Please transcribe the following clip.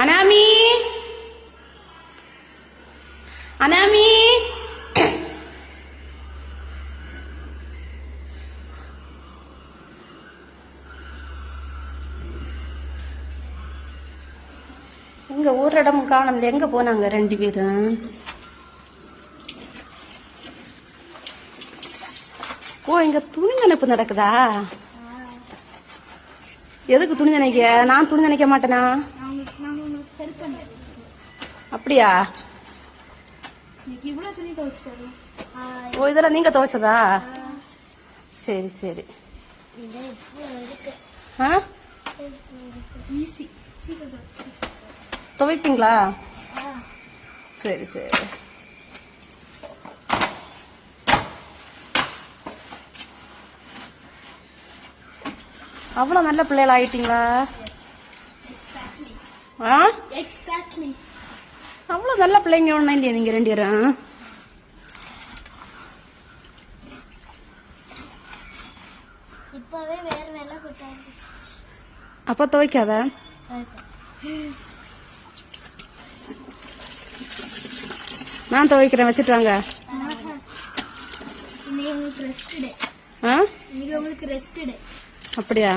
Anomie anomie எங்க ஒரு இடமும் காணல. எங்க போனாங்க 2 பேரும்? ஓ, இங்க துணி நினைப்பு நடக்குதா? எதுக்கு துணி நினைக்க? நான் துணி நினைக்க மாட்டேனா? அப்படியா? ஓ, இதெல்லாம் நீங்க துவைச்சதா? சரி சரி. துவைப்பீங்களா? சரி சரி. அவ்வளவு நல்ல பிள்ளைகள் ஆயிட்டீங்களா? அவ்வளவு நல்ல பிள்ளைங்க ஒண்ணு இல்லையா நீங்க 2 பேரும்? இப்பவே வேற வேலை போட்டாங்க. அப்ப துவைக்காத. நான் துவைக்கிறேன், வச்சுட்டு வாங்க. இன்னைக்கு உங்களுக்கு ரெஸ்ட் டே. அப்படியா?